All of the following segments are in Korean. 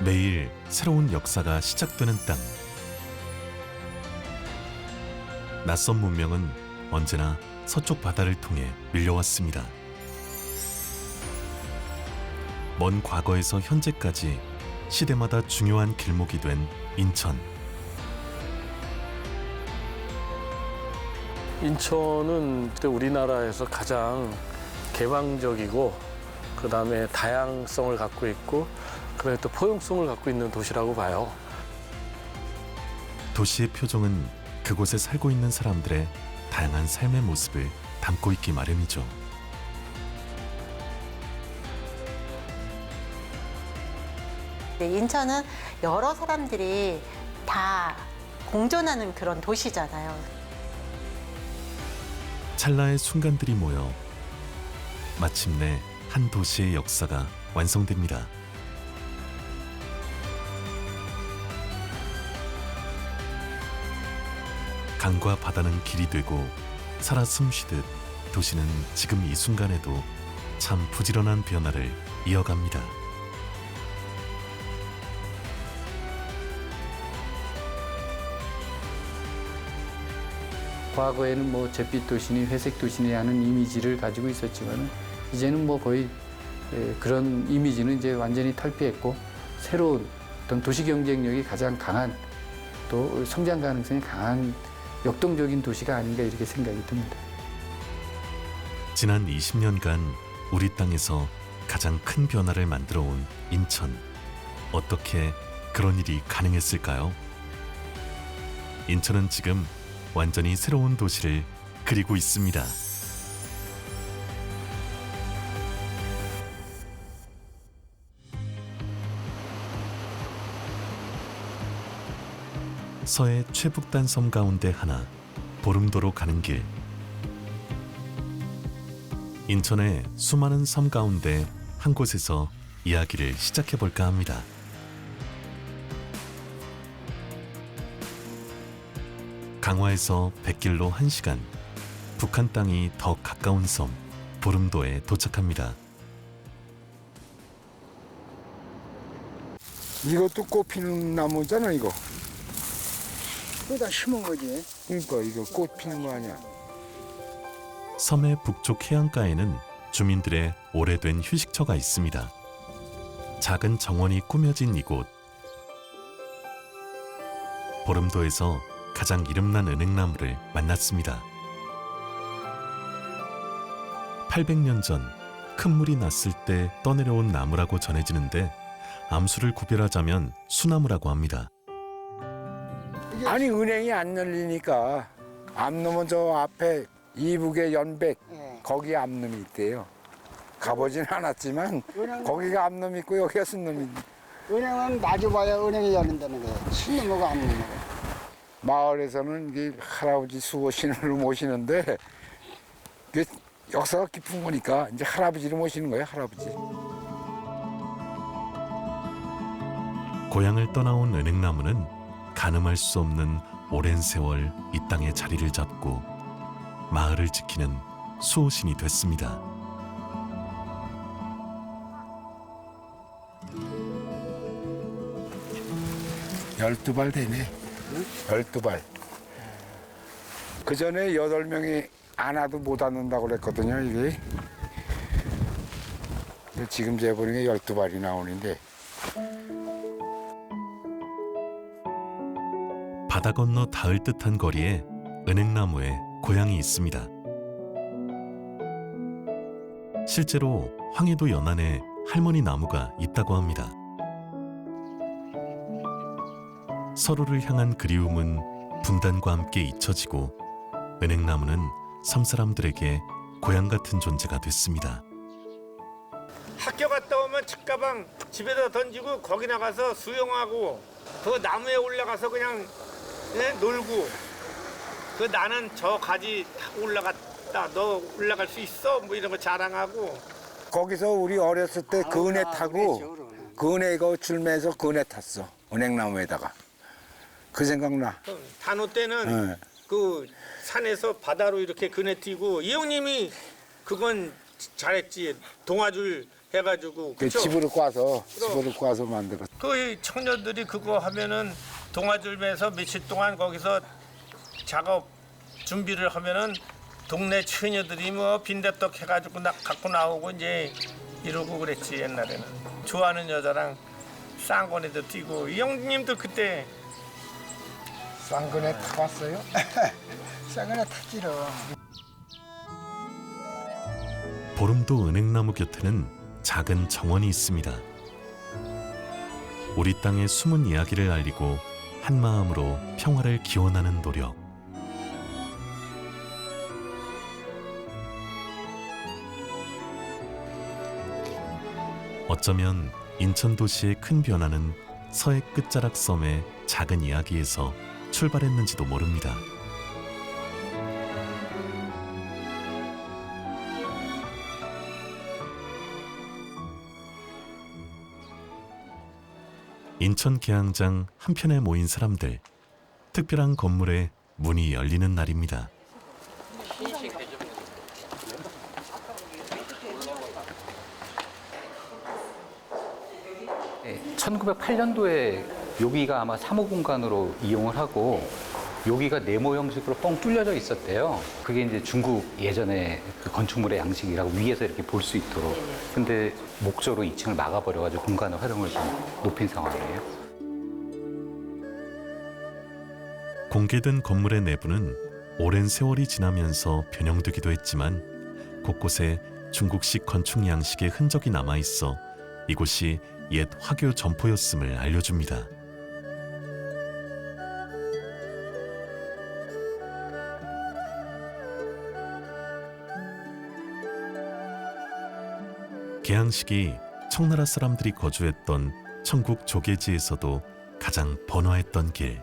매일 새로운 역사가 시작되는 땅. 낯선 문명은 언제나 서쪽 바다를 통해 밀려왔습니다. 먼 과거에서 현재까지 시대마다 중요한 길목이 된 인천. 인천은 우리나라에서 가장 개방적이고 그다음에 다양성을 갖고 있고 그다음에 또 포용성을 갖고 있는 도시라고 봐요. 도시의 표정은 그곳에 살고 있는 사람들의 다양한 삶의 모습을 담고 있기 마련이죠. 인천은 여러 사람들이 다 공존하는 그런 도시잖아요. 찰나의 순간들이 모여 마침내 한 도시의 역사가 완성됩니다. 강과 바다는 길이 되고 살아 숨쉬듯 도시는 지금 이 순간에도 참 부지런한 변화를 이어갑니다. 과거에는 뭐 잿빛 도시니 회색 도시니 하는 이미지를 가지고 있었지만 이제는 뭐 거의 그런 이미지는 이제 완전히 탈피했고 새로운 어떤 도시 경쟁력이 가장 강한 또 성장 가능성이 강한 역동적인 도시가 아닌가 이렇게 생각이 듭니다. 지난 20년간 우리 땅에서 가장 큰 변화를 만들어 온 인천. 어떻게 그런 일이 가능했을까요? 인천은 지금 완전히 새로운 도시를 그리고 있습니다. 서해 최북단 섬 가운데 하나, 보름도로 가는 길. 인천의 수많은 섬 가운데 한 곳에서 이야기를 시작해볼까 합니다. 강화에서 백길로 1시간, 북한 땅이 더 가까운 섬, 보름도에 도착합니다. 이것도 꽃 피는 나무잖아, 이거. 그다 심은 거지. 그러니까 이거 꽃 피는 거 아니야. 섬의 북쪽 해안가에는 주민들의 오래된 휴식처가 있습니다. 작은 정원이 꾸며진 이곳. 보름도에서 가장 이름난 은행나무를 만났습니다. 800년 전 큰 물이 났을 때 떠내려온 나무라고 전해지는데 암수를 구별하자면 수나무라고 합니다. 아니 은행이 안 열리니까 암놈은 저 앞에 이북의 연백 거기 암놈이 있대요. 가보진 않았지만 거기가 암놈이 있고 여기가 순놈이 있대. 은행은 마주봐야 은행이 열린다는 거야. 신놈하고 안 넘어. 마을에서는 이게 할아버지 수호신을 모시는데 그 역사가 깊은 거니까 이제 할아버지를 모시는 거예요, 할아버지. 고향을 떠나온 은행나무는 가늠할 수 없는 오랜 세월 이 땅에 자리를 잡고 마을을 지키는 수호신이 됐습니다. 열두 발 되네. 12발. 그 전에 8명이 안 와도 못 앉는다고 그랬거든요, 이게. 근데 지금 재보니까 12발이 나오는데. 바다 건너 닿을 듯한 거리에 은행나무에 고향이 있습니다. 실제로 황해도 연안에 할머니 나무가 있다고 합니다. 서로를 향한 그리움은 분단과 함께 잊혀지고 은행나무는 섬 사람들에게 고향 같은 존재가 됐습니다. 학교 갔다 오면 책가방 집에다 던지고 거기 나가서 수영하고 그 나무에 올라가서 그냥 놀고 그 나는 저 가지 타고 올라갔다 너 올라갈 수 있어? 뭐 이런 거 자랑하고 거기서 우리 어렸을 때 그은혜 타고 그은혜 이거 줄매서 그은혜 탔어. 은행나무에다가. 그 생각나. 단오 때는 네. 그 산에서 바다로 이렇게 그네 튀고 이 형님이 그건 잘했지. 동아줄 해가지고 그 그쵸? 집으로 꽈서 만들었어. 그 청년들이 그거 하면은 동아줄에서 며칠 동안 거기서 작업 준비를 하면은 동네 처녀들이 뭐 빈대떡 해가지고 갖고 나오고 이제 이러고 그랬지 옛날에는. 좋아하는 여자랑 쌍거리도 뛰고 이 형님도 그때 쌍근에 타봤어요? 쌍근에 탔지로. 보름도 은행나무 곁에는 작은 정원이 있습니다. 우리 땅의 숨은 이야기를 알리고 한 마음으로 평화를 기원하는 노력. 어쩌면 인천 도시의 큰 변화는 서해 끝자락 섬의 작은 이야기에서 출발했는지도 모릅니다. 인천 계양장 한편에 모인 사람들, 특별한 건물에 문이 열리는 날입니다. 네, 1908년도에 여기가 아마 사무공간으로 이용을 하고 여기가 네모 형식으로 뻥 뚫려져 있었대요. 그게 이제 중국 예전에 그 건축물의 양식이라고 위에서 이렇게 볼 수 있도록. 근데 목조로 2층을 막아버려가지고 공간의 활용을 좀 높인 상황이에요. 공개된 건물의 내부는 오랜 세월이 지나면서 변형되기도 했지만 곳곳에 중국식 건축 양식의 흔적이 남아있어 이곳이 옛 화교 점포였음을 알려줍니다. 계양식이 청나라 사람들이 거주했던 청국 조계지에서도 가장 번화했던 길.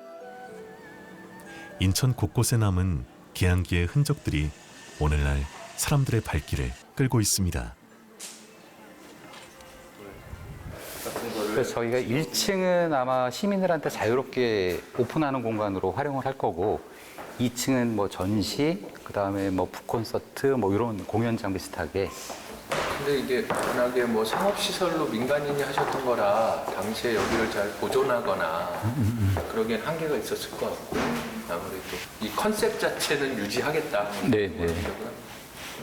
인천 곳곳에 남은 계양기의 흔적들이 오늘날 사람들의 발길을 끌고 있습니다. 그래서 저희가 1층은 아마 시민들한테 자유롭게 오픈하는 공간으로 활용을 할 거고 2층은 뭐 전시, 그다음에 뭐 북콘서트 뭐 이런 공연장 비슷하게. 근데 이게 워낙에 뭐 상업시설로 민간인이 하셨던 거라 당시에 여기를 잘 보존하거나 그러기엔 한계가 있었을 것 같고 아무래도 이 컨셉 자체는 유지하겠다. 네네.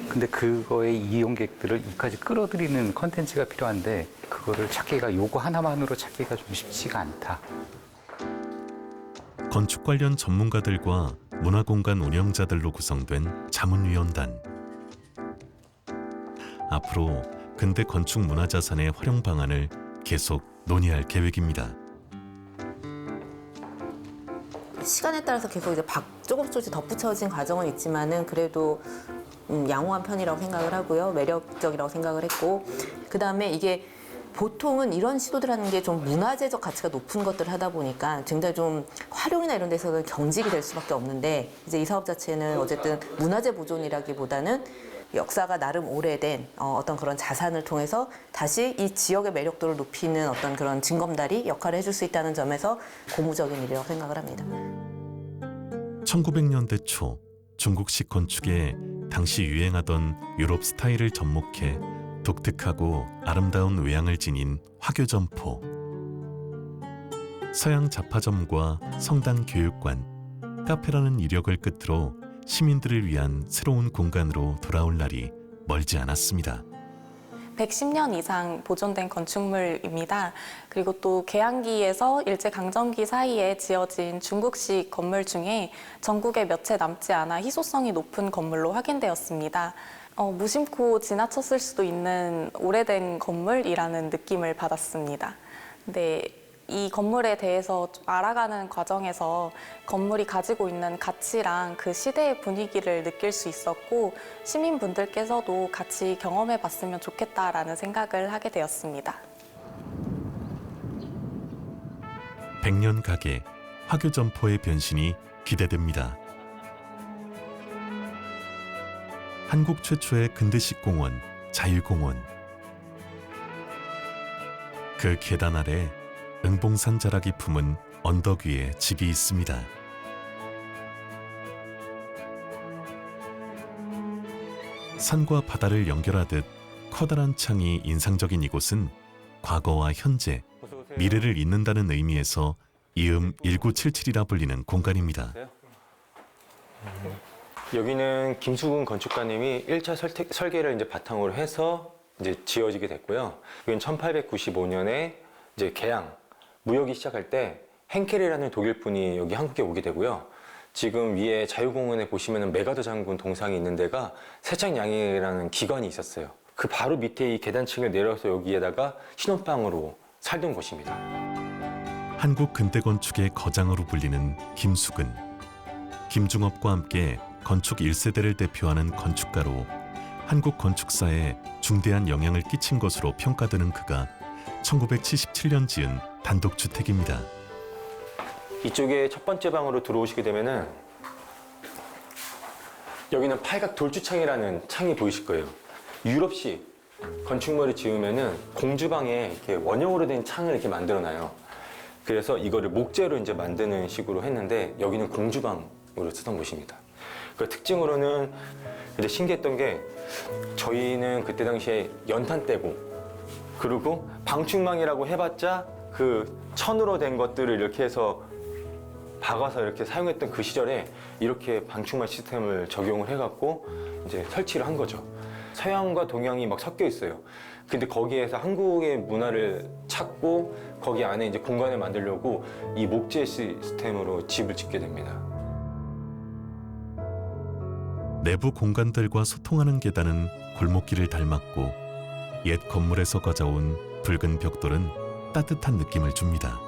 근데 그거의 이용객들을 이까지 끌어들이는 컨텐츠가 필요한데 그거를 찾기가 요거 하나만으로 찾기가 좀 쉽지가 않다. 건축 관련 전문가들과 문화공간 운영자들로 구성된 자문위원단. 앞으로 근대 건축 문화자산의 활용 방안을 계속 논의할 계획입니다. 시간에 따라서 계속 이제 조금씩 덧붙여진 과정은 있지만은 그래도 양호한 편이라고 생각을 하고요. 매력적이라고 생각을 했고, 그 다음에 이게 보통은 이런 시도들 하는 게 좀 문화재적 가치가 높은 것들을 하다 보니까 굉장히 좀 활용이나 이런 데서는 경직이 될 수밖에 없는데 이제 이 사업 자체는 어쨌든 문화재 보존이라기보다는 역사가 나름 오래된 어떤 그런 자산을 통해서 다시 이 지역의 매력도를 높이는 어떤 그런 징검다리 역할을 해줄 수 있다는 점에서 고무적인 일이라고 생각을 합니다. 1900년대 초 중국식 건축에 당시 유행하던 유럽 스타일을 접목해 독특하고 아름다운 외양을 지닌 화교점포. 서양 잡화점과 성당 교육관, 카페라는 이력을 끝으로 시민들을 위한 새로운 공간으로 돌아올 날이 멀지 않았습니다. 110년 이상 보존된 건축물입니다. 그리고 또 개항기에서 일제강점기 사이에 지어진 중국식 건물 중에 전국에 몇 채 남지 않아 희소성이 높은 건물로 확인되었습니다. 무심코 지나쳤을 수도 있는 오래된 건물이라는 느낌을 받았습니다. 근데 이 건물에 대해서 좀 알아가는 과정에서 건물이 가지고 있는 가치랑 그 시대의 분위기를 느낄 수 있었고 시민분들께서도 같이 경험해 봤으면 좋겠다라는 생각을 하게 되었습니다. 100년 가게 화교점포의 변신이 기대됩니다. 한국 최초의 근대식 공원, 자유공원. 그 계단 아래 응봉산 자락이 품은 언덕 위에 집이 있습니다. 산과 바다를 연결하듯 커다란 창이 인상적인 이곳은 과거와 현재, 미래를 잇는다는 의미에서 이음 1977이라 불리는 공간입니다. 여기는 김수근 건축가님이 1차 설계를 이제 바탕으로 해서 이제 지어지게 됐고요. 여기는 1895년에 이제 개양, 무역이 시작할 때 henkel이라는 독일 분이 여기 한국에 오게 되고요. 지금 위에 자유공원에 보시면 메가더 장군 동상이 있는 데가 세창양이라는 기관이 있었어요. 그 바로 밑에 이 계단층을 내려서 여기에다가 신혼방으로 살던 곳입니다. 한국 근대 건축의 거장으로 불리는 김수근. 김중업과 함께 건축 1세대를 대표하는 건축가로 한국 건축사에 중대한 영향을 끼친 것으로 평가되는 그가 1977년 지은 단독주택입니다. 이쪽에 첫 번째 방으로 들어오시게 되면은 여기는 팔각 돌주창이라는 창이 보이실 거예요. 유럽식 건축물을 지으면은 공주방에 이렇게 원형으로 된 창을 이렇게 만들어놔요. 그래서 이거를 목재로 이제 만드는 식으로 했는데 여기는 공주방으로 쓰던 곳입니다. 그 특징으로는 근데 신기했던 게 저희는 그때 당시에 연탄 떼고 그리고 방충망이라고 해봤자 그 천으로 된 것들을 이렇게 해서 박아서 이렇게 사용했던 그 시절에 이렇게 방충망 시스템을 적용을 해갖고 이제 설치를 한 거죠. 서양과 동양이 막 섞여 있어요. 근데 거기에서 한국의 문화를 찾고 거기 안에 이제 공간을 만들려고 이 목재 시스템으로 집을 짓게 됩니다. 내부 공간들과 소통하는 계단은 골목길을 닮았고 옛 건물에서 가져온 붉은 벽돌은 따뜻한 느낌을 줍니다.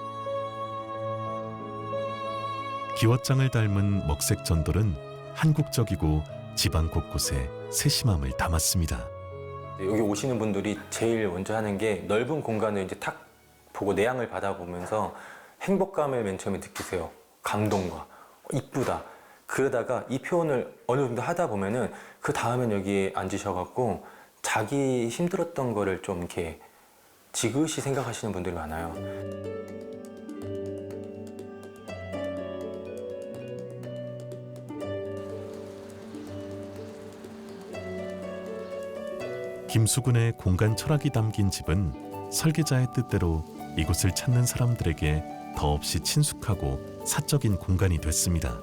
기왓장을 닮은 먹색 전돌은 한국적이고 집안 곳곳에 세심함을 담았습니다. 여기 오시는 분들이 제일 먼저 하는 게 넓은 공간을 이제 탁 보고 내향을 받아보면서 행복감을 맨 처음에 느끼세요. 감동과 이쁘다. 그러다가 이 표현을 어느 정도 하다 보면은 그 다음엔 여기에 앉으셔갖고 자기 힘들었던 거를 좀 이렇게 지그시 생각하시는 분들이 많아요. 김수근의 공간 철학이 담긴 집은 설계자의 뜻대로 이곳을 찾는 사람들에게 더없이 친숙하고 사적인 공간이 됐습니다.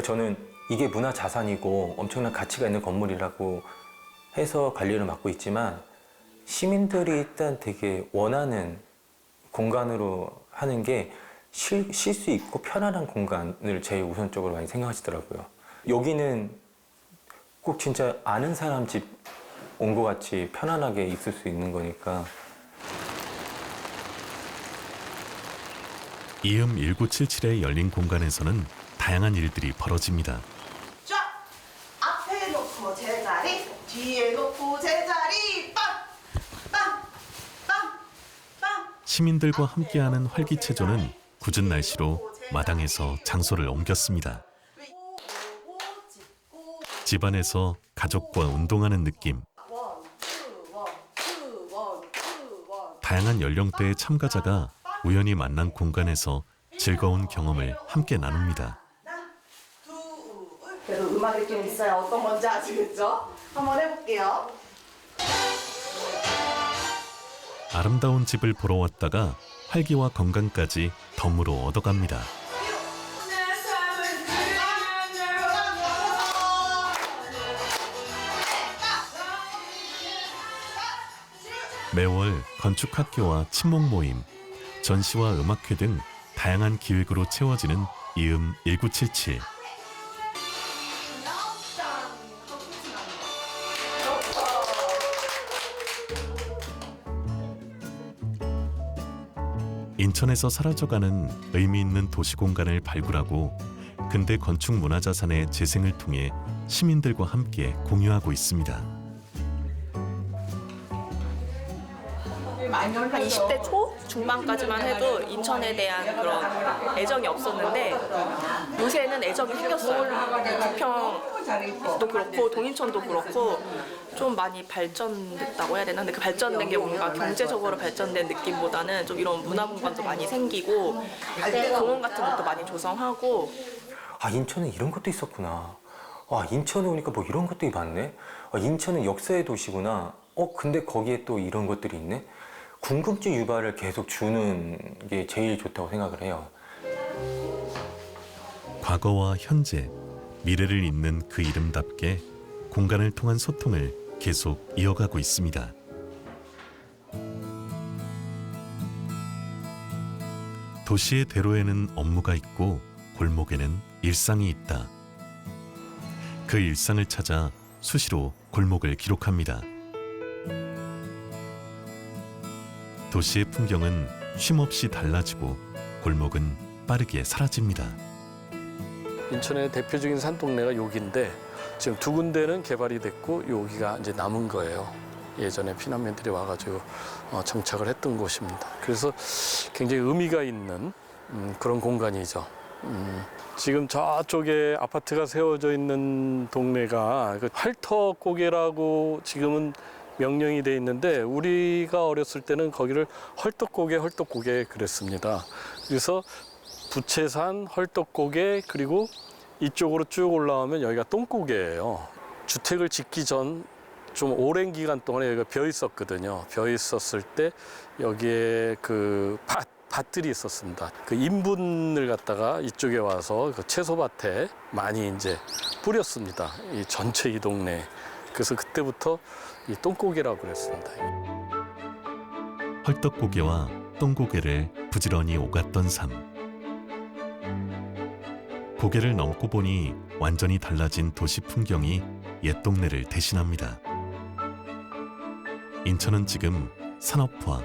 저는 이게 문화 자산이고 엄청난 가치가 있는 건물이라고 해서 관리를 맡고 있지만 시민들이 일단 되게 원하는 공간으로 하는 게 쉴 수 있고 편안한 공간을 제일 우선적으로 많이 생각하시더라고요. 여기는 꼭 진짜 아는 사람 집 온 것 같이 편안하게 있을 수 있는 거니까. 이음 1977에 열린 공간에서는 다양한 일들이 벌어집니다. 쫙! 앞에 놓고 제자리, 뒤에 놓고 제자리, 빵! 빵! 빵! 빵! 시민들과 함께하는 활기체조는 굳은 날씨로 마당에서 장소를 옮겼습니다. 집안에서 가족과 운동하는 느낌. 다양한 연령대의 참가자가 우연히 만난 공간에서 즐거운 경험을 함께 나눕니다. 그래도 음악이 좀 있어야 어떤 건지 아시겠죠? 한번 해볼게요. 아름다운 집을 보러 왔다가 활기와 건강까지 덤으로 얻어갑니다. 매월 건축학교와 친목 모임, 전시와 음악회 등 다양한 기획으로 채워지는 이음 1977. 인천에서 사라져가는 의미 있는 도시 공간을 발굴하고 근대 건축 문화자산의 재생을 통해 시민들과 함께 공유하고 있습니다. 한 20대 초 중반까지만 해도 인천에 대한 그런 애정이 없었는데 요새는 애정이 생겼어요. 부평도 그렇고 동인천도 그렇고 좀 많이 발전됐다고 해야 되나? 근데 그 발전된 게 뭔가 경제적으로 발전된 느낌보다는 좀 이런 문화 공간도 많이 생기고 공원 같은 것도 많이 조성하고. 아, 인천에 이런 것도 있었구나. 아, 인천에 오니까 뭐 이런 것들이 많네. 아, 인천은 역사의 도시구나. 근데 거기에 또 이런 것들이 있네. 궁금증 유발을 계속 주는 게 제일 좋다고 생각을 해요. 과거와 현재, 미래를 잇는 그 이름답게 공간을 통한 소통을 계속 이어가고 있습니다. 도시의 대로에는 업무가 있고 골목에는 일상이 있다. 그 일상을 찾아 수시로 골목을 기록합니다. 도시의 풍경은 쉼없이 달라지고 골목은 빠르게 사라집니다. 인천의 대표적인 산동네가 여기인데 지금 두 군데는 개발이 됐고 여기가 이제 남은 거예요. 예전에 피난민들이 와가지고 정착을 했던 곳입니다. 그래서 굉장히 의미가 있는 그런 공간이죠. 지금 저쪽에 아파트가 세워져 있는 동네가 활터고개라고 지금은 명령이 돼 있는데 우리가 어렸을 때는 거기를 헐떡고개 그랬습니다. 그래서 부채산, 헐떡고개 그리고 이쪽으로 쭉 올라오면 여기가 똥고개예요. 주택을 짓기 전 좀 오랜 기간 동안에 여기가 벼 있었거든요. 벼 있었을 때 여기에 그 밭들이 있었습니다. 그 인분을 갖다가 이쪽에 와서 그 채소밭에 많이 이제 뿌렸습니다. 이 전체 이 동네. 그래서 그때부터 이 똥고개라고 그랬습니다. 헐떡고개와 똥고개를 부지런히 오갔던 삶. 고개를 넘고 보니 완전히 달라진 도시 풍경이 옛 동네를 대신합니다. 인천은 지금 산업화,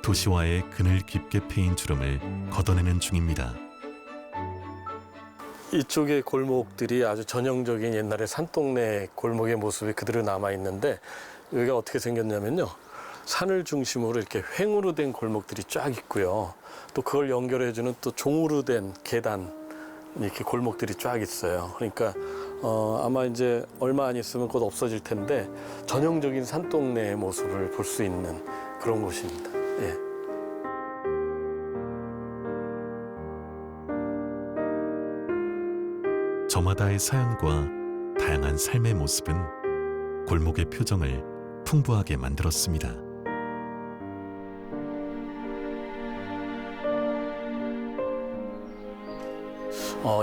도시화의 그늘 깊게 패인 주름을 걷어내는 중입니다. 이쪽의 골목들이 아주 전형적인 옛날의 산동네 골목의 모습이 그대로 남아 있는데 여기가 어떻게 생겼냐면요. 산을 중심으로 이렇게 횡으로 된 골목들이 쫙 있고요. 또 그걸 연결해주는 또 종으로 된 계단 이렇게 골목들이 쫙 있어요. 그러니까 아마 이제 얼마 안 있으면 곧 없어질 텐데 전형적인 산동네의 모습을 볼 수 있는 그런 곳입니다. 예. 저마다의 사연과 다양한 삶의 모습은 골목의 표정을 풍부하게 만들었습니다.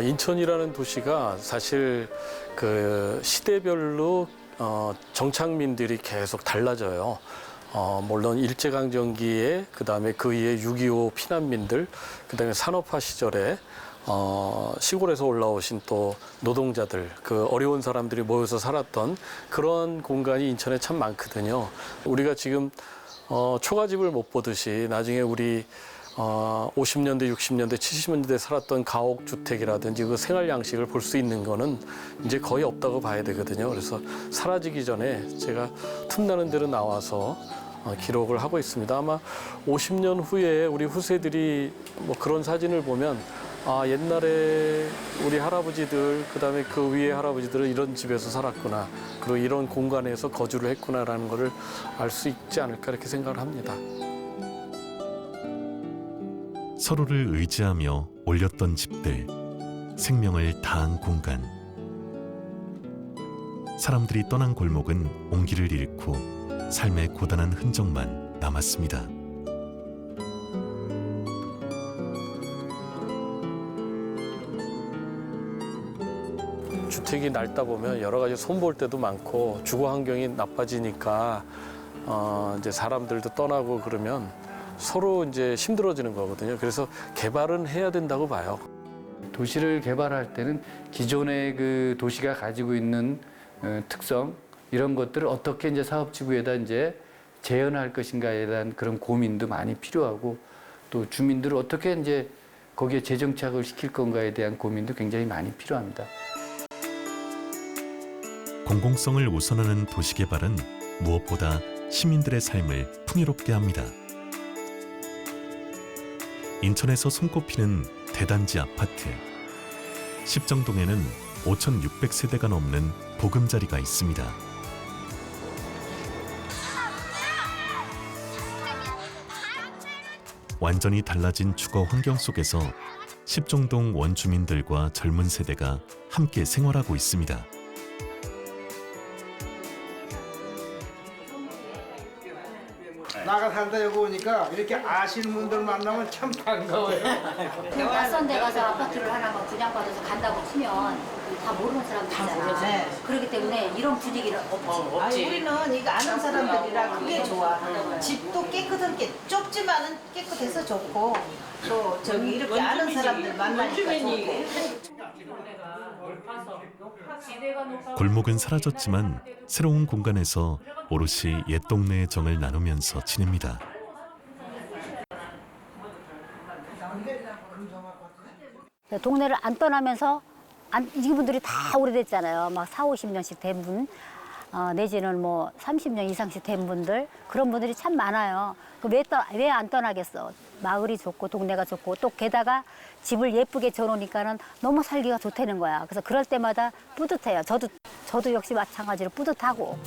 인천이라는 도시가 사실 그 시대별로 정착민들이 계속 달라져요. 물론 일제강점기에 그다음에 그 이후에 6.25 피난민들, 그다음에 산업화 시절에 시골에서 올라오신 또 노동자들, 그 어려운 사람들이 모여서 살았던 그런 공간이 인천에 참 많거든요. 우리가 지금 초가집을 못 보듯이 나중에 우리 50년대, 60년대, 70년대 살았던 가옥주택이라든지 그 생활 양식을 볼 수 있는 거는 이제 거의 없다고 봐야 되거든요. 그래서 사라지기 전에 제가 틈나는 대로 나와서 기록을 하고 있습니다. 아마 50년 후에 우리 후세들이 뭐 그런 사진을 보면 아, 옛날에 우리 할아버지들, 그다음에 그 위에 할아버지들은 이런 집에서 살았구나. 그리고 이런 공간에서 거주를 했구나라는 거를 알 수 있지 않을까 이렇게 생각을 합니다. 서로를 의지하며 올렸던 집들, 생명을 다한 공간. 사람들이 떠난 골목은 온기를 잃고 삶의 고단한 흔적만 남았습니다. 주택이 낡다 보면 여러 가지 손볼 때도 많고 주거 환경이 나빠지니까 이제 사람들도 떠나고 그러면 서로 이제 힘들어지는 거거든요. 그래서 개발은 해야 된다고 봐요. 도시를 개발할 때는 기존의 그 도시가 가지고 있는 특성 이런 것들을 어떻게 이제 사업지구에다 이제 재현할 것인가에 대한 그런 고민도 많이 필요하고 또 주민들을 어떻게 이제 거기에 재정착을 시킬 건가에 대한 고민도 굉장히 많이 필요합니다. 공공성을 우선하는 도시 개발은 무엇보다 시민들의 삶을 풍요롭게 합니다. 인천에서 손꼽히는 대단지 아파트. 십정동에는 5,600세대가 넘는 보금자리가 있습니다. 완전히 달라진 주거 환경 속에서 십정동 원주민들과 젊은 세대가 함께 생활하고 있습니다. 나가 살다 여기 오니까 이렇게 아시는 분들 만나면 참 반가워요. 낯선 데 가서 아파트를 하나만 분양받아서 간다고 치면 다 모르는 사람들이잖아. 그렇기 때문에 이런 분위기는 없지. 우리는 이거 아는 사람들이라 그게 좋아. 집도 깨끗한 게 좁지만은 깨끗해서 좋고 또 저기 이렇게 아는 사람들 만나니까 좋고. 골목은 사라졌지만 새로운 공간에서 오롯이 옛 동네의 정을 나누면서 지냅니다. 동네를 안 떠나면서 이분들이 다 오래됐잖아요. 막 4, 50년씩 된 분, 내지는 뭐 30년 이상씩 된 분들, 그런 분들이 참 많아요. 왜 안 떠나겠어? 마을이 좋고 동네가 좋고 또 게다가 집을 예쁘게 지어놓으니까는 너무 살기가 좋다는 거야. 그래서 그럴 때마다 뿌듯해요. 저도 역시 마찬가지로 뿌듯하고.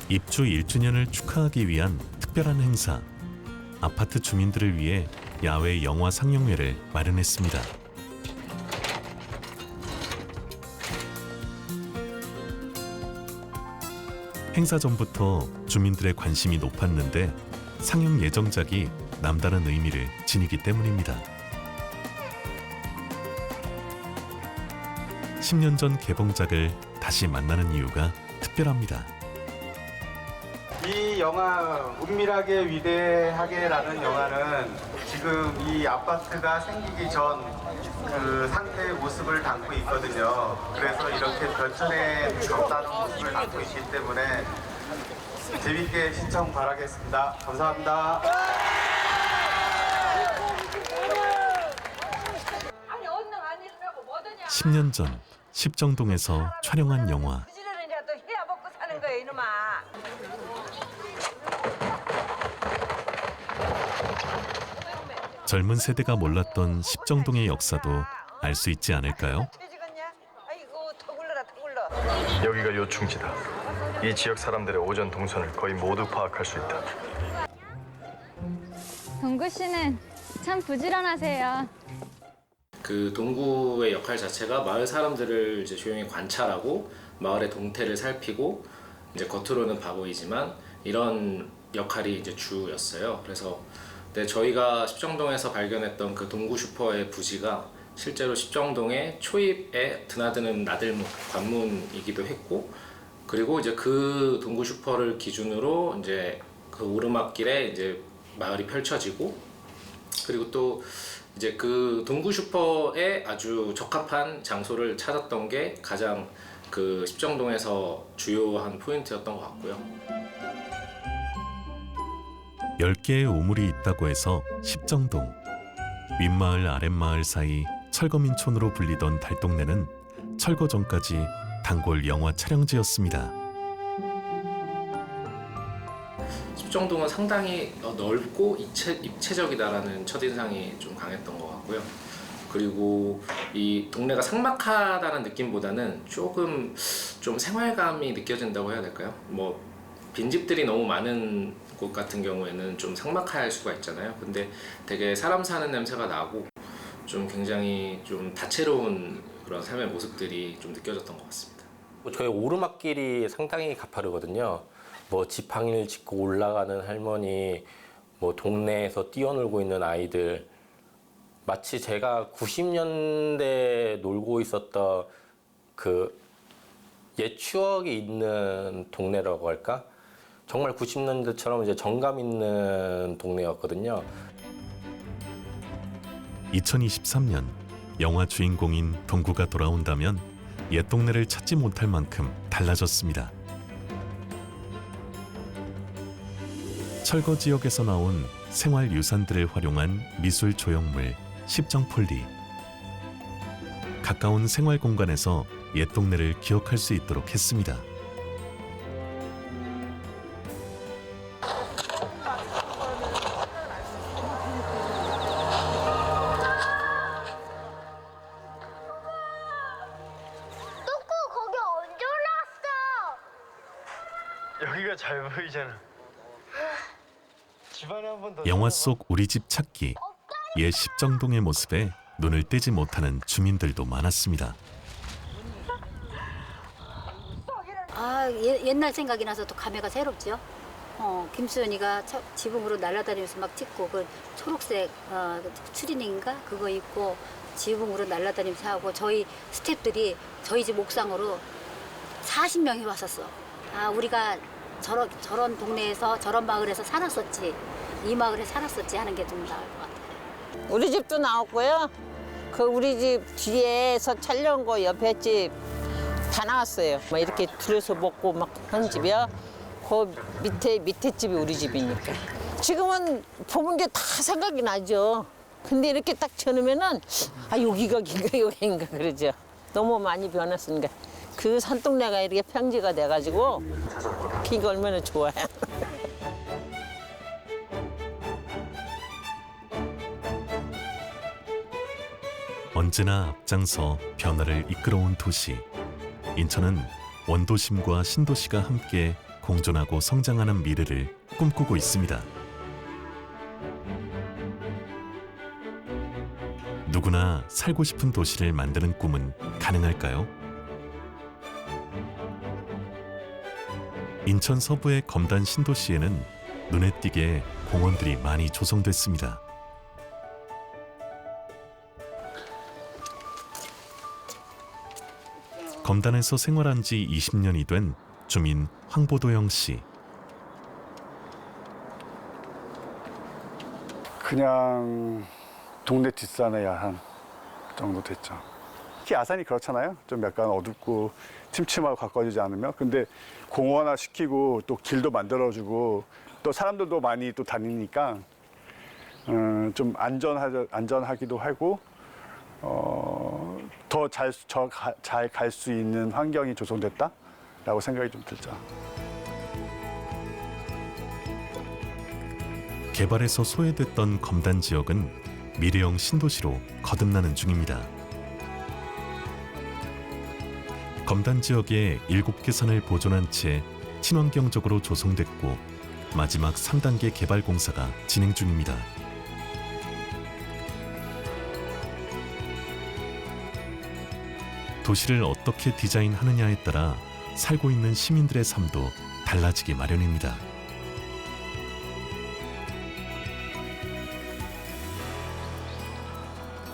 입주 1주년을 축하하기 위한 특별한 행사. 아파트 주민들을 위해 야외 영화 상영회를 마련했습니다. 행사 전부터 주민들의 관심이 높았는데 상영 예정작이 남다른 의미를 지니기 때문입니다. 10년 전 개봉작을 다시 만나는 이유가 특별합니다. 이 영화 은밀하게 위대하게라는 영화는 지금 이 아파트가 생기기 전 그 상태의 모습을 담고 있거든요. 그래서 이렇게 변천에 가까운 모습을 담고 있기 때문에 재밌게 시청 바라겠습니다. 감사합니다. 10년 전 십정동에서 촬영한 영화. 부지런히라도 해야 먹고 사는 거야 이놈아. 젊은 세대가 몰랐던 십정동의 역사도 알 수 있지 않을까요? 아이고 더 굴러라 더 굴러. 여기가 요충지다. 이 지역 사람들의 오전 동선을 거의 모두 파악할 수 있다. 동구 씨는 참 부지런하세요. 그 동구의 역할 자체가 마을 사람들을 이제 조용히 관찰하고 마을의 동태를 살피고 이제 겉으로는 바보이지만 이런 역할이 이제 주였어요. 그래서 저희가 십정동에서 발견했던 그 동구 슈퍼의 부지가 실제로 십정동의 초입에 드나드는 나들목 관문이기도 했고, 그리고 이제 그 동구 슈퍼를 기준으로 이제 그 오르막길에 이제 마을이 펼쳐지고, 그리고 또 이제 그 동구 슈퍼에 아주 적합한 장소를 찾았던 게 가장 그 십정동에서 주요한 포인트였던 것 같고요. 10개의 우물이 있다고 해서 십정동. 윗마을 아랫마을 사이 철거민촌으로 불리던 달동네는 철거 전까지 단골 영화 촬영지였습니다. 십정동은 상당히 넓고 입체적이다라는 첫인상이 좀 강했던 것 같고요. 그리고 이 동네가 삭막하다는 느낌보다는 조금 좀 생활감이 느껴진다고 해야 될까요? 뭐 빈집들이 너무 많은 곳 같은 경우에는 좀 삭막할 수가 있잖아요. 근데 되게 사람 사는 냄새가 나고 좀 굉장히 좀 다채로운 그런 삶의 모습들이 좀 느껴졌던 것 같습니다. 저희 오르막길이 상당히 가파르거든요. 뭐 지팡이를 짚고 올라가는 할머니, 뭐 동네에서 뛰어놀고 있는 아이들, 마치 제가 90년대에 놀고 있었던 그 옛 추억이 있는 동네라고 할까? 정말 90년대처럼 이제 정감 있는 동네였거든요. 2023년 영화 주인공인 동구가 돌아온다면 옛 동네를 찾지 못할 만큼 달라졌습니다. 철거 지역에서 나온 생활 유산들을 활용한 미술 조형물 십정폴리. 가까운 생활 공간에서 옛 동네를 기억할 수 있도록 했습니다. 여기가 잘 보이잖아. 집안에 한 번 더. 영화 속 우리 집 찾기. 옛 십정동의 모습에 눈을 떼지 못하는 주민들도 많았습니다. 옛날 생각이 나서 또 감회가 새롭죠. 김수현이가 지붕으로 날아다니면서 막 찍고 그 초록색 추리닝인가 그거 입고 지붕으로 날아다니면서 하고 저희 스태프들이 저희 집 옥상으로 40명이 왔었어. 우리가 저런 동네에서 저런 마을에서 살았었지. 이 마을에 살았었지 하는 게 좀 나을 것 같아요. 우리 집도 나왔고요. 그 우리 집 뒤에서 촬영고 옆에 집 다 나왔어요. 막 이렇게 들여서 먹고 막 하는 집이야. 그 밑에 집이 우리 집이니까. 지금은 보는 게 다 생각이 나죠. 근데 이렇게 딱 쳐놓으면은 여기가 여기인가 그러죠. 너무 많이 변했으니까. 그 산동네가 이렇게 평지가 돼가지고 그게 얼마나 좋아요. 언제나 앞장서 변화를 이끌어온 도시. 인천은 원도심과 신도시가 함께 공존하고 성장하는 미래를 꿈꾸고 있습니다. 누구나 살고 싶은 도시를 만드는 꿈은 가능할까요? 인천 서부의 검단 신도시에는 눈에 띄게 공원들이 많이 조성됐습니다. 검단에서 생활한 지 20년이 된 주민 황보도영 씨. 그냥 동네 뒷산의 야산 정도 됐죠. 특히 야산이 그렇잖아요. 좀 약간 어둡고 침침하고 가까워지지 않으면. 근데 공원화 시키고 또 길도 만들어주고 또 사람들도 많이 또 다니니까 좀 안전하기도 하고 더 잘 갈 수 있는 환경이 조성됐다라고 생각이 좀 들죠. 개발에서 소외됐던 검단 지역은 미래형 신도시로 거듭나는 중입니다. 검단 지역에 7개 산을 보존한 채 친환경적으로 조성됐고 마지막 3단계 개발 공사가 진행 중입니다. 도시를 어떻게 디자인하느냐에 따라 살고 있는 시민들의 삶도 달라지기 마련입니다.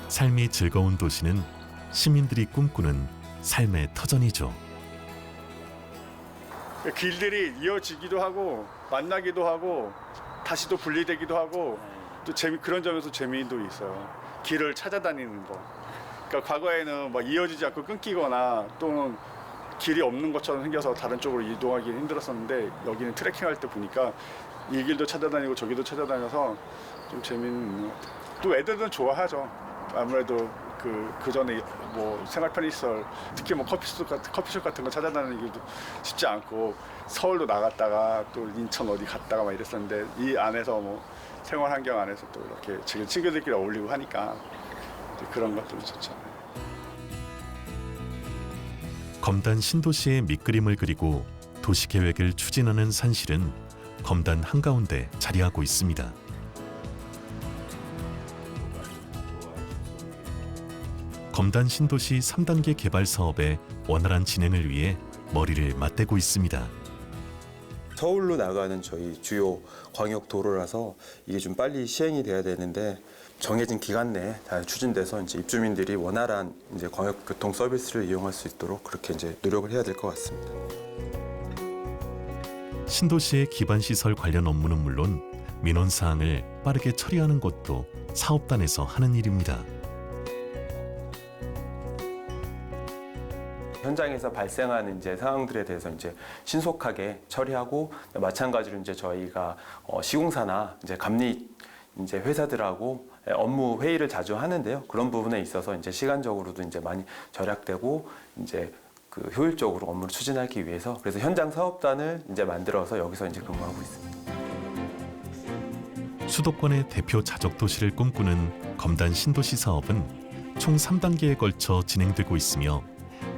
삶이 즐거운 도시는 시민들이 꿈꾸는 삶의 터전이죠. 길들이 이어지기도 하고 만나기도 하고 다시 또 분리되기도 하고 또 그런 점에서 재미도 있어요. 길을 찾아다니는 거. 그러니까 과거에는 막 이어지지 않고 끊기거나 또는 길이 없는 것처럼 생겨서 다른 쪽으로 이동하기 힘들었었는데 여기는 트레킹할 때 보니까 이 길도 찾아다니고 저 길도 찾아다녀서 좀 재미있는 것 같아요. 또 애들은 좋아하죠. 아무래도 그 전에 뭐 생활 편의시설, 특히 뭐 커피숍 같은 거 찾아다니기도 쉽지 않고 서울도 나갔다가 또 인천 어디 갔다가 막 이랬었는데 이 안에서 뭐 생활 환경 안에서 또 이렇게 지금 친구들끼리 어울리고 하니까 그런 것들이 좋죠. 검단 신도시의 밑그림을 그리고 도시계획을 추진하는 산실은 검단 한가운데 자리하고 있습니다. 검단 신도시 3단계 개발 사업의 원활한 진행을 위해 머리를 맞대고 있습니다. 서울로 나가는 저희 주요 광역 도로라서 이게 좀 빨리 시행이 돼야 되는데 정해진 기간 내에 잘 추진돼서 이제 입주민들이 원활한 이제 광역 교통 서비스를 이용할 수 있도록 그렇게 이제 노력을 해야 될 것 같습니다. 신도시의 기반 시설 관련 업무는 물론 민원 사항을 빠르게 처리하는 것도 사업단에서 하는 일입니다. 현장에서 발생하는 이제 상황들에 대해서 이제 신속하게 처리하고 마찬가지로 이제 저희가 시공사나 이제 감리 이제 회사들하고 업무 회의를 자주 하는데요. 그런 부분에 있어서 이제 시간적으로도 이제 많이 절약되고 이제 그 효율적으로 업무를 추진하기 위해서 그래서 현장 사업단을 이제 만들어서 여기서 이제 근무하고 있습니다. 수도권의 대표 자족 도시를 꿈꾸는 검단 신도시 사업은 총 3단계에 걸쳐 진행되고 있으며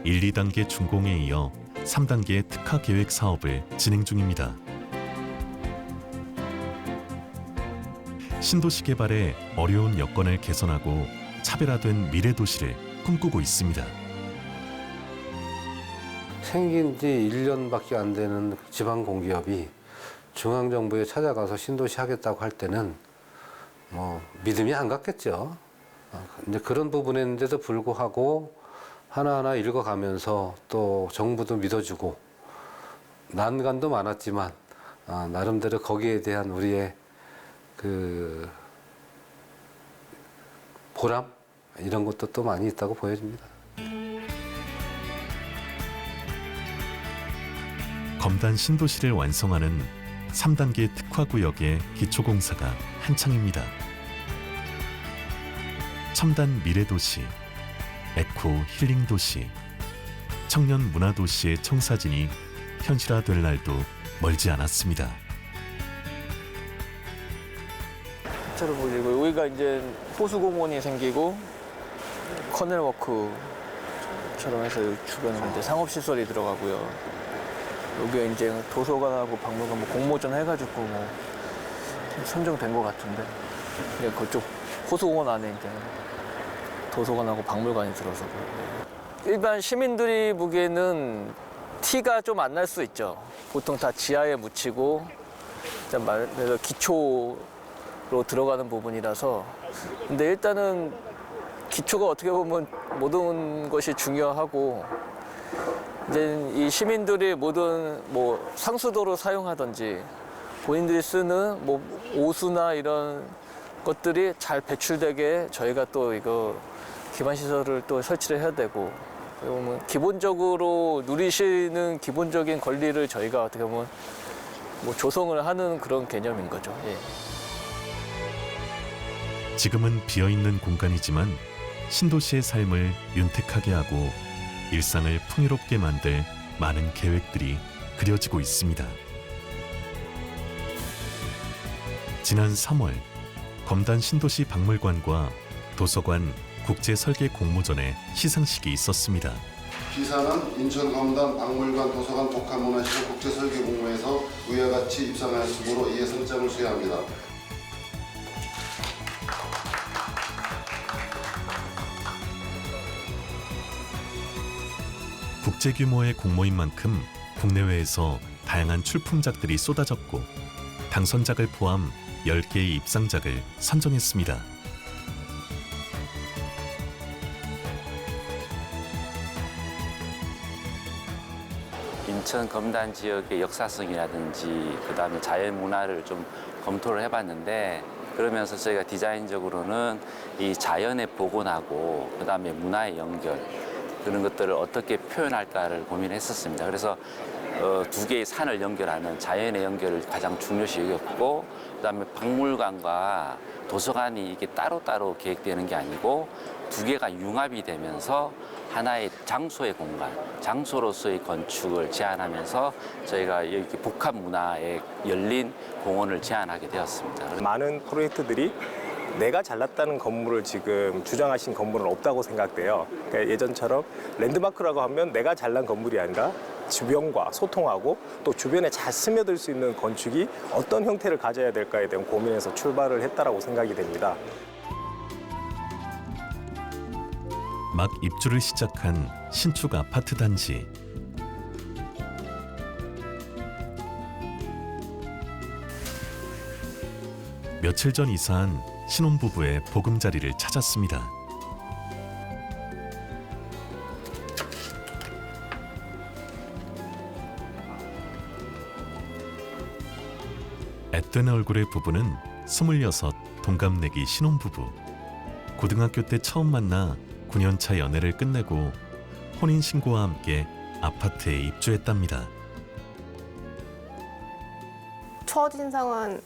1, 2단계 준공에 이어 3단계 특화 계획 사업을 진행 중입니다. 신도시 개발에 어려운 여건을 개선하고 차별화된 미래 도시를 꿈꾸고 있습니다. 생긴 지 1년밖에 안 되는 지방 공기업이 중앙정부에 찾아가서 신도시 하겠다고 할 때는 뭐 믿음이 안 갔겠죠. 이제 그런 부분인데도 불구하고 하나하나 읽어가면서 또 정부도 믿어주고 난관도 많았지만 나름대로 거기에 대한 우리의 그 보람 이런 것도 또 많이 있다고 보여집니다. 검단 신도시를 완성하는 3단계 특화구역의 기초공사가 한창입니다. 첨단 미래도시, 에코 힐링도시, 청년 문화도시의 청사진이 현실화될 날도 멀지 않았습니다. 차로 보시고 여기가 이제 호수공원이 생기고 커넬워크처럼 해서 여기 주변에 이제 상업시설이 들어가고요. 여기 이제 도서관하고 박물관 뭐 공모전 해가지고 뭐 선정된 것 같은데 이제 그쪽 호수공원 안에 이제 도서관하고 박물관이 들어서 일반 시민들이 보기에는 티가 좀 안 날 수 있죠. 보통 다 지하에 묻히고 그래서 기초로 들어가는 부분이라서 근데 일단은 기초가 어떻게 보면 모든 것이 중요하고 이제 이 시민들이 모든 뭐 상수도로 사용하든지 본인들이 쓰는 뭐 오수나 이런 것들이 잘 배출되게 저희가 또 이거 기반 시설을 또 설치를 해야 되고 그러면 기본적으로 누리시는 기본적인 권리를 저희가 어떻게 보면 뭐 조성을 하는 그런 개념인 거죠. 예. 지금은 비어있는 공간이지만 신도시의 삶을 윤택하게 하고 일상을 풍요롭게 만들 많은 계획들이 그려지고 있습니다. 지난 3월 검단 신도시 박물관과 도서관 국제설계 공모전의 시상식이 있었습니다. B사는 인천 검단 박물관 도서관 독학문화시설 국제설계 공모에서 위와 같이 입상하였으므로 이에 상장을 수여합니다. 국제 규모의 공모인 만큼 국내외에서 다양한 출품작들이 쏟아졌고 당선작을 포함 10개의 입상작을 선정했습니다. 인천 검단 지역의 역사성이라든지 그다음에 자연 문화를 좀 검토를 해봤는데 그러면서 저희가 디자인적으로는 이 자연의 복원하고 그다음에 문화의 연결 그런 것들을 어떻게 표현할까를 고민했었습니다. 그래서 두 개의 산을 연결하는 자연의 연결을 가장 중요시 여겼고 그다음에 박물관과 도서관이 이게 따로따로 계획되는 게 아니고 두 개가 융합이 되면서 하나의 장소의 공간, 장소로서의 건축을 제안하면서 저희가 이렇게 복합 문화에 열린 공원을 제안하게 되었습니다. 많은 프로젝트들이 내가 잘났다는 건물을 지금 주장하신 건물은 없다고 생각돼요. 그러니까 예전처럼 랜드마크라고 하면 내가 잘난 건물이 아니라 주변과 소통하고 또 주변에 잘 스며들 수 있는 건축이 어떤 형태를 가져야 될까에 대한 고민에서 출발을 했다라고 생각이 됩니다. 막 입주를 시작한 신축 아파트 단지. 며칠 전 이사한 신혼부부의 보금자리를 찾았습니다. 앳된 얼굴의 부부는 26 동갑내기 신혼부부. 고등학교 때 처음 만나 9년차 연애를 끝내고 혼인신고와 함께 아파트에 입주했답니다. 첫인상은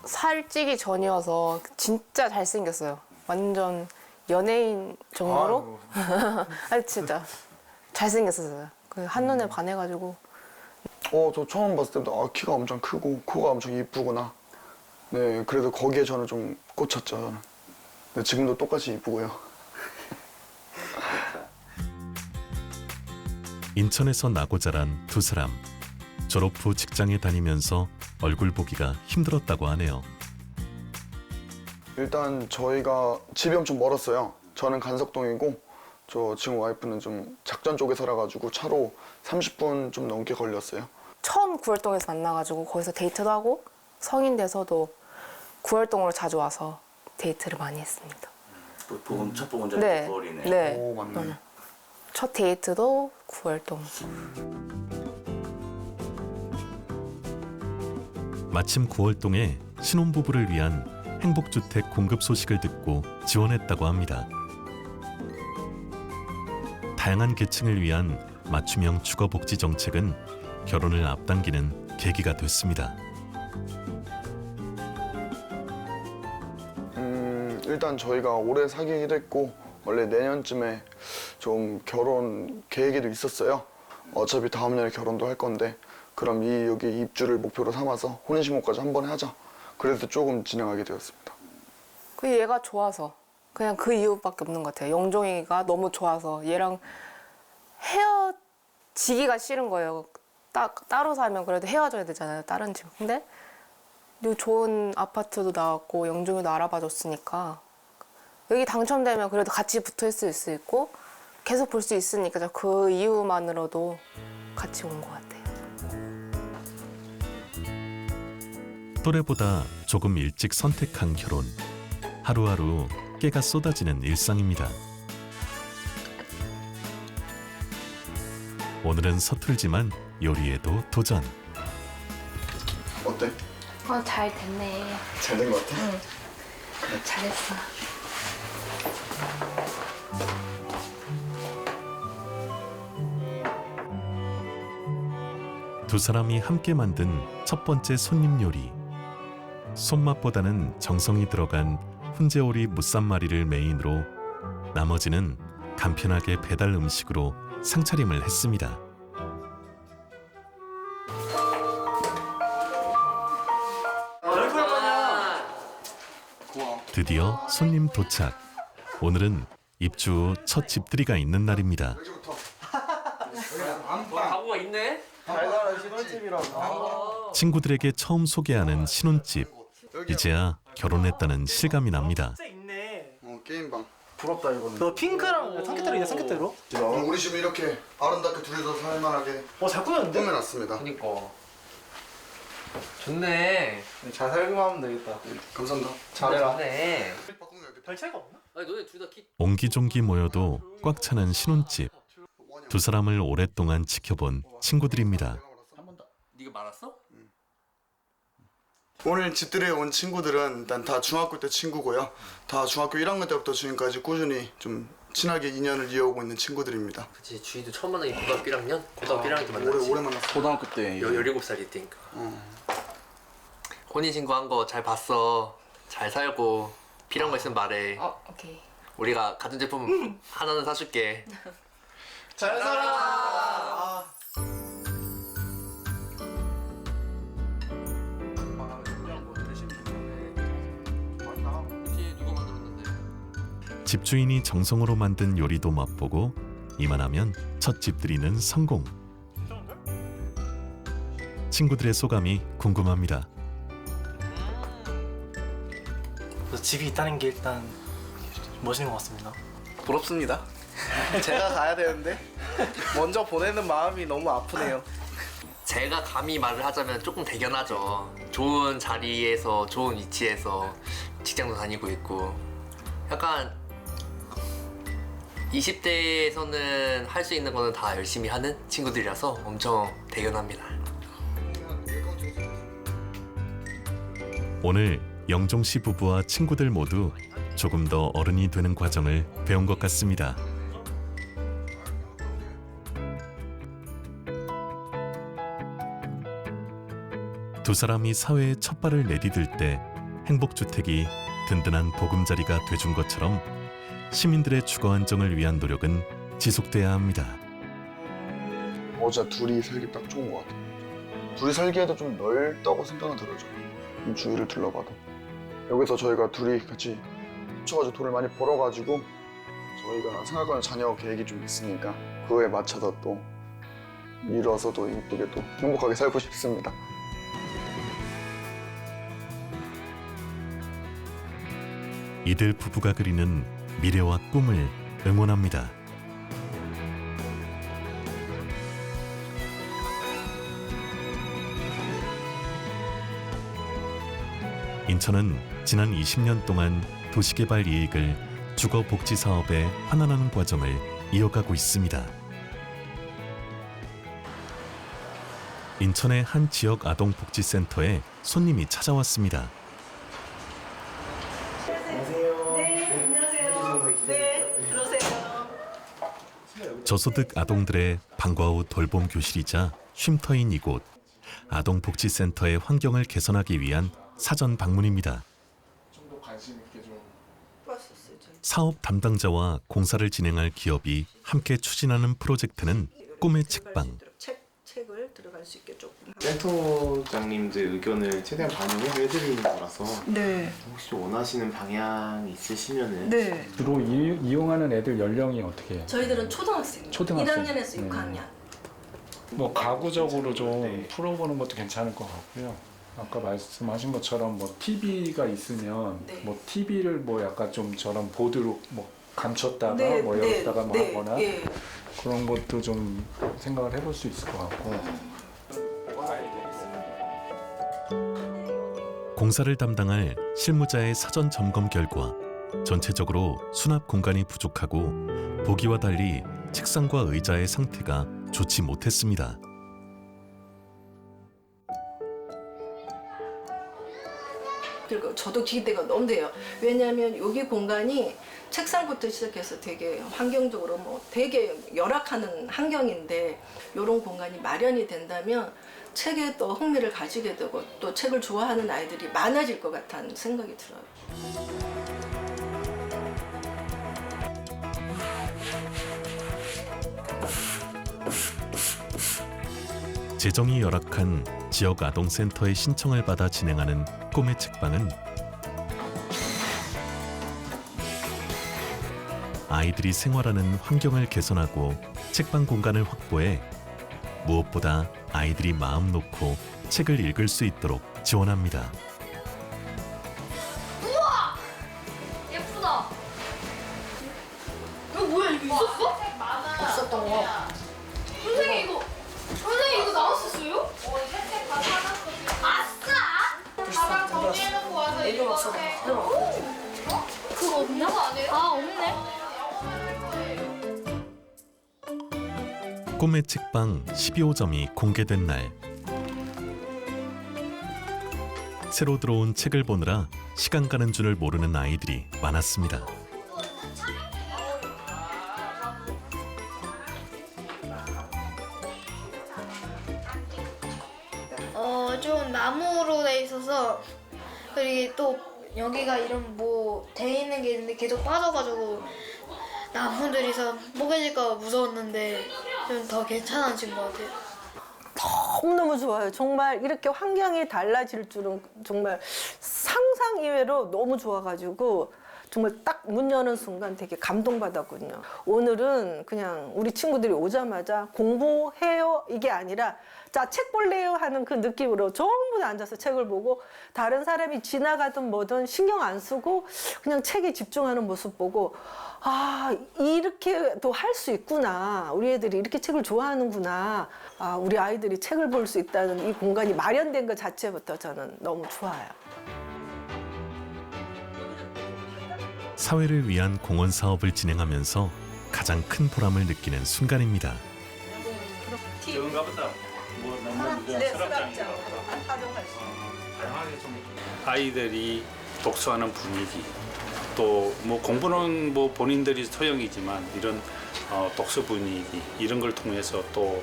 살찌기 전이어서 진짜 잘생겼어요. 완전 연예인 정도로. 아니 진짜 잘생겼었어요. 한눈에 반해가지고. 저 처음 봤을 때부터 키가 엄청 크고 코가 엄청 이쁘구나. 네, 그래도 거기에 저는 좀 꽂혔죠. 저는. 네, 지금도 똑같이 이쁘고요. 인천에서 나고 자란 두 사람. 졸업 후 직장에 다니면서 얼굴 보기가 힘들었다고 하네요. 일단 저희가 집이 엄청 멀었어요. 저는 간석동이고 저 지금 와이프는 좀 작전 쪽에 살아가지고 차로 30분 좀 넘게 걸렸어요. 처음 구월동에서 만나가지고 거기서 데이트도 하고 성인 돼서도 구월동으로 자주 와서 데이트를 많이 했습니다. 첫 보금자리 네. 9월이네. 네. 오, 맞네. 첫 데이트도 구월동. 마침 9월동에 신혼부부를 위한 행복주택 공급 소식을 듣고 지원했다고 합니다. 다양한 계층을 위한 맞춤형 주거복지 정책은 결혼을 앞당기는 계기가 됐습니다. 일단 저희가 올해 사귀기도 했고 원래 내년쯤에 좀 결혼 계획에도 있었어요. 어차피 다음 년에 결혼도 할 건데 그럼 여기 입주를 목표로 삼아서 혼인신고까지 한 번에 하자. 그래서 조금 진행하게 되었습니다. 그 얘가 좋아서 그냥 그 이유밖에 없는 것 같아요. 영종이가 너무 좋아서 얘랑 헤어지기가 싫은 거예요. 따로 살면 그래도 헤어져야 되잖아요. 다른 집. 근데 좋은 아파트도 나왔고 영종이도 알아봐 줬으니까 여기 당첨되면 그래도 같이 붙어 있을 수 있고 계속 볼 수 있으니까 그 이유만으로도 같이 온 것 같아요. 또래보다 조금 일찍 선택한 결혼. 하루하루 깨가 쏟아지는 일상입니다. 오늘은 서툴지만 요리에도 도전. 어때? 잘 됐네. 잘 된 것 같아? 응. 잘했어. 두 사람이 함께 만든 첫 번째 손님 요리. 손맛보다는 정성이 들어간 훈제오리 무쌈마리를 메인으로 나머지는 간편하게 배달 음식으로 상차림을 했습니다. 드디어 손님 도착. 오늘은 입주 후 첫 집들이가 있는 날입니다. 가구가 있네? 달달한 신혼집이라고. 친구들에게 처음 소개하는 신혼집. 이제야 결혼했다는 실감이 납니다. 게임방. 부럽다 이거는. 너 핑크랑 삼계대로이네 삼계대로. 우리 집은 이렇게 아름답게 둘이서 살만하게 잘 꾸몄는데? 꾸며놨습니다. 그니까. 좋네. 잘 살기만 하면 되겠다. 감사합니다. 잘해라. 좋네. 별 차이가 없나? 아니 너네 둘 다 키. 옹기종기 모여도 꽉 차는 신혼집. 두 사람을 오랫동안 지켜본 친구들입니다. 네가 말았어? 오늘 집들이에 온 친구들은 일단 다 중학교 때 친구고요. 다 중학교 1학년 때부터 지금까지 꾸준히 좀 친하게 인연을 이어오고 있는 친구들입니다. 그치 주희도 처음 만난 게 고등학교 1학년? 고등학교 1학년 때 만났지. 오래 만났어. 고등학교 때. 17살일 때니까. 혼인신고 한 거 잘 봤어. 잘 살고 필요한 거 있으면 말해. 오케이. 우리가 같은 제품 하나는 사줄게. 잘 살아. 집주인이 정성으로 만든 요리도 맛보고 이만하면 첫 집들이는 성공. 친구들의 소감이 궁금합니다. 집이 있다는 게 일단 멋있는 것 같습니다. 부럽습니다. 제가 가야 되는데 먼저 보내는 마음이 너무 아프네요. 제가 감히 말을 하자면 조금 대견하죠. 좋은 자리에서 좋은 위치에서 직장도 다니고 있고 약간 20대에서는 할 수 있는 거는 다 열심히 하는 친구들이라서 엄청 대견합니다. 오늘 영종 씨 부부와 친구들 모두 조금 더 어른이 되는 과정을 배운 것 같습니다. 두 사람이 사회에 첫 발을 내디딜 때 행복주택이 든든한 보금자리가 돼준 것처럼 시민들의 주거 안정을 위한 노력은 지속돼야 합니다. 어제 둘이 살기 딱 좋은 것 같아요. 둘이 살기에도 좀 넓다고 생각은 들어요. 이 주위를 둘러봐도. 여기서 저희가 둘이 같이 합쳐가지고 돈을 많이 벌어가지고 저희가 생각하는 자녀 계획이 좀 있으니까 그거에 맞춰서 또 이뤄서도 이쁘게 또 행복하게 살고 싶습니다. 이들 부부가 그리는 미래와 꿈을 응원합니다. 인천은 지난 20년 동안 도시개발 이익을 주거복지 사업에 환원하는 과정을 이어가고 있습니다. 인천의 한 지역 아동복지센터에 손님이 찾아왔습니다. 저소득 아동들의 방과 후 돌봄 교실이자 쉼터인 이곳. 아동복지센터의 환경을 개선하기 위한 사전 방문입니다. 사업 담당자와 공사를 진행할 기업이 함께 추진하는 프로젝트는 꿈의 책방. 책을 들어갈 수 있게 조금. 센터장님들 의견을 최대한 반영해서 해드리는 거라서 네. 혹시 원하시는 방향이 있으시면은 네. 주로 이용하는 애들 연령이 어떻게 해요? 저희들은 초등학생. 초등학생. 1학년에서 6학년. 뭐 가구적으로 좀 풀어보는 것도 괜찮을 것 같고요. 아까 말씀하신 것처럼 뭐 TV가 있으면 뭐 TV를 뭐 약간 좀 저런 보드로 뭐 감췄다가 뭐 열었다가 뭐 하거나 그런 것도 좀 생각을 해볼 수 있을 것 같고. 공사를 담당할 실무자의 사전 점검 결과 전체적으로 수납 공간이 부족하고 보기와 달리 책상과 의자의 상태가 좋지 못했습니다. 그리고 저도 기대가 너무 돼요. 왜냐하면 여기 공간이 책상부터 시작해서 되게 환경적으로 뭐 되게 열악하는 환경인데 이런 공간이 마련이 된다면 책에 또 흥미를 가지게 되고 또 책을 좋아하는 아이들이 많아질 것 같다는 생각이 들어요. 재정이 열악한 지역 아동센터의 신청을 받아 진행하는 꿈의 책방은 아이들이 생활하는 환경을 개선하고 책방 공간을 확보해 무엇보다 아이들이 마음 놓고 책을 읽을 수 있도록 지원합니다. 우와! 예쁘다. 이거 뭐야? 이거 있었어? 없었던 거. 선생님 이거 나왔었어요? 책 다 사놨어. 아싸! 가방 정리해놓고 와서 이거 해. 그거 없나? 아 없네. 꿈의 책방 12호점이 공개된 날 새로 들어온 책을 보느라 시간 가는 줄을 모르는 아이들이 많았습니다. 좀 나무로 돼 있어서 그리고 또 여기가 이런 뭐 돼 있는 게 있는데 계속 빠져가지고 나무들이서 뽀개질까 무서웠는데 좀 더 괜찮아진 것 같아요. 너무너무 좋아요. 정말 이렇게 환경이 달라질 줄은 정말 상상 이외로 너무 좋아가지고 정말 딱 문 여는 순간 되게 감동받았거든요. 오늘은 그냥 우리 친구들이 오자마자 공부해요 이게 아니라 자, 책 볼래요 하는 그 느낌으로 전부 다 앉아서 책을 보고 다른 사람이 지나가든 뭐든 신경 안 쓰고 그냥 책에 집중하는 모습 보고 아, 이렇게도 할 수 있구나. 우리 애들이 이렇게 책을 좋아하는구나. 아, 우리 아이들이 책을 볼 수 있다는 이 공간이 마련된 것 자체부터 저는 너무 좋아요. 사회를 위한 공헌 사업을 진행하면서 가장 큰 보람을 느끼는 순간입니다. 그런가 보다. 뭐 너무 수납장 활용할 수 있는. 아이들이 독서하는 분위기, 또 뭐 공부는 뭐 본인들이 소형이지만 이런 독서 분위기 이런 걸 통해서 또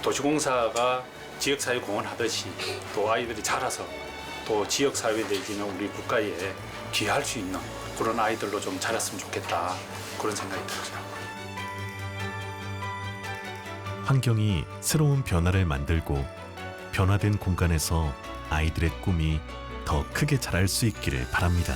도시공사가 지역사회 공헌하듯이 또 아이들이 자라서 또 지역사회 내지는 우리 국가에 기여할 수 있는 그런 아이들로 좀 자랐으면 좋겠다 그런 생각이 들어요. 환경이 새로운 변화를 만들고 변화된 공간에서 아이들의 꿈이 더 크게 자랄 수 있기를 바랍니다.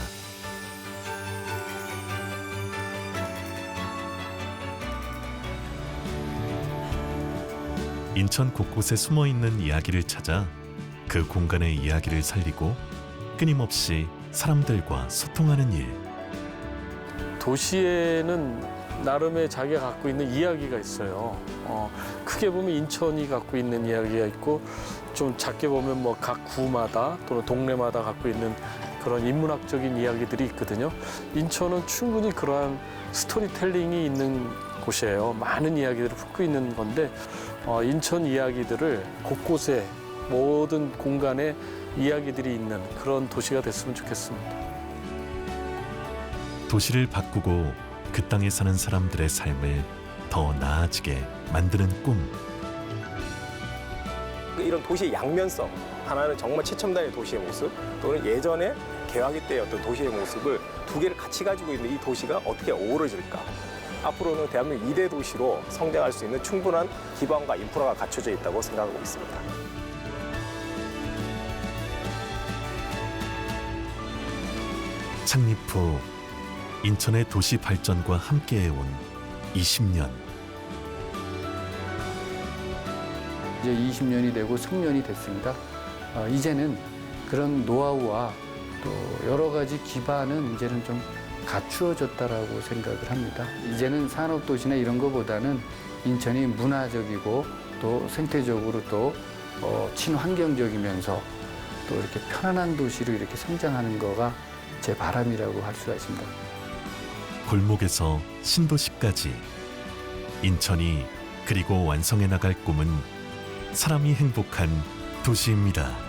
인천 곳곳에 숨어있는 이야기를 찾아 그 공간의 이야기를 살리고 끊임없이 사람들과 소통하는 일. 도시에는 나름의 자기가 갖고 있는 이야기가 있어요. 크게 보면 인천이 갖고 있는 이야기가 있고 좀 작게 보면 뭐 각 구마다 또는 동네마다 갖고 있는 그런 인문학적인 이야기들이 있거든요. 인천은 충분히 그러한 스토리텔링이 있는 곳이에요. 많은 이야기들을 품고 있는 건데 인천 이야기들을 곳곳에 모든 공간에 이야기들이 있는 그런 도시가 됐으면 좋겠습니다. 도시를 바꾸고 그 땅에 사는 사람들의 삶을 더 나아지게 만드는 꿈. 이런 도시의 양면성, 하나는 정말 최첨단의 도시의 모습, 또는 예전에 개화기 때의 어떤 도시의 모습을 두 개를 같이 가지고 있는 이 도시가 어떻게 어우러질까? 앞으로는 대한민국 2대 도시로 성장할 수 있는 충분한 기반과 인프라가 갖춰져 있다고 생각하고 있습니다. 창립 후 인천의 도시 발전과 함께해온 20년. 이제 20년이 되고 3년이 됐습니다. 이제는 그런 노하우와 또 여러 가지 기반은 이제는 좀 갖추어졌다라고 생각을 합니다. 이제는 산업도시나 이런 것보다는 인천이 문화적이고 또 생태적으로 또 친환경적이면서 또 이렇게 편안한 도시로 이렇게 성장하는 거가 제 바람이라고 할 수가 있습니다. 골목에서 신도시까지 인천이 그리고 완성해 나갈 꿈은 사람이 행복한 도시입니다.